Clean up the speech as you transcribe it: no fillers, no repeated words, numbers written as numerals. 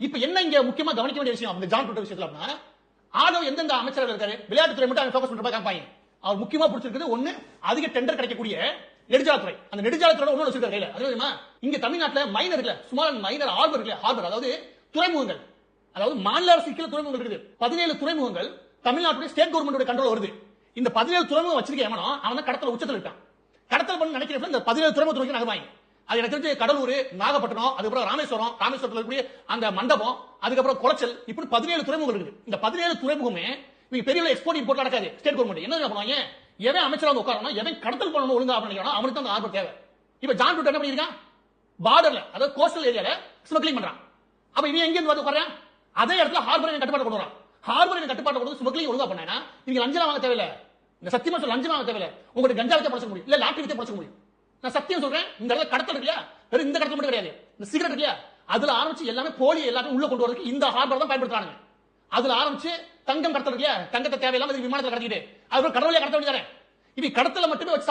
இப்ப என்ன இங்க முக்கியமா கவனிக்க வேண்டிய விஷயம் இந்த ஜான் ட்ரூடோ விஷயத்துல அப்படின்னா, ஆதவ் எந்தெந்த அமைச்சர்கள் இருக்காரு, விளையாட்டுத்துறை மட்டும் அவன் ஃபோக்கஸ் பண்ற மாதிரி காமிப்பாங்க. அவர் முக்கியமா பிடிச்சிருக்குது ஒண்ணு, அதிக டெண்டர் கிடைக்கக்கூடிய நெடுஞ்சாலைத்துறை. அந்த நெடுஞ்சாலைத்துறை ஒண்ணு வச்சிருக்காரு கையில. அது தெரியுமா? இங்க தமிழ்நாட்டுல மைனர் இல்ல, ஸ்மால் மைனர் ஹார்பர் இல்ல, ஹார்பர் அதாவது துறைமுகங்கள், அதாவது மாநில அரசு கீழ துறைமுகங்கள் இருக்குது. 17 துறைமுகங்கள் தமிழ்நாட்டுடைய ஸ்டேட் கவர்மெண்டோட கண்ட்ரோல் வருது. இந்த 17 துறைமுகம் வச்சிருக்க எவனோ அவன் தான் கடத்தல உச்சத்துல இருக்கான். கடத்தல் பண்ண நினைக்கிறப்ப இந்த 17 துறைமுகத்துக்கு நகர்வாங்க. அது எனக்கு தெரிஞ்சு கடலூர், நாகப்பட்டினம், அதுக்கப்புறம் ராமேஸ்வரம், ராமேஸ்வரத்தில் இருக்கக்கூடிய அந்த மண்டபம், அதுக்கப்புறம் குளச்சல், இப்படி 17 துறைமுகங்கள் இருக்குது. இந்த 17 துறைமுகமே நீங்க பெரிய எக்ஸ்போர்ட் இம்போர்ட் நடக்காது. ஸ்டேட் கவர்மெண்ட் என்ன பண்ணுவாங்க, எவன் அமைச்சரா வந்து உட்காரணும், எவன் கடத்தல் பண்ணணும் ஒழுங்கா நினைக்கிறானோ அவனுக்கு தான் அந்த ஆர்டர் தேவை. இப்ப ஜான் ட்ரூடோ என்ன பண்ணிருக்கான், பார்டர்ல அதாவது கோஸ்டல் ஏரியால ஸ்மக்லிங் பண்றான். அப்ப இவன் எங்க இருந்து வந்து உட்கார்றான், அதே இடத்துல ஹார்பர் கட்டுப்பாடு கொண்டு வரான். ஹார்பர் கட்டுப்பாடு கொண்டு ஸ்மக்லிங் ஒழுங்கா பண்ணா நீங்க லஞ்சம் வாங்க தேவையில்லை. இந்த சத்தியமா சொல்ல லஞ்சம் வாங்க தேவையில்லை. உங்களுக்கு கஞ்சா வித்து பழச்ச முடியும், இல்ல லாட்டரி வித்து பழச்ச முடியும். நான் சத்தியம் சொல்றேன், இந்த இடத்துல கடத்தல் இல்லையா, வெறும் இந்த கடத்தல் மட்டும் கிடையாது, இந்த சிகரெட் இல்லையா, அதுல ஆரம்பிச்சு எல்லாமே போலி எல்லாத்தையும் உள்ள கொண்டு வரதுக்கு இந்த ஹார்பர் தான் பயன்படுத்துறாங்க. அதுல ஆரம்பிச்சு தங்கம் கடத்தல் இல்லையா, தங்கத்தை தேவையில்லாம விமானத்தில் கடத்திட்டு அதுக்கப்புறம் கடவுளே கடத்த வேண்டியதானே. இவங்க கடத்தல மட்டுமே வச்சு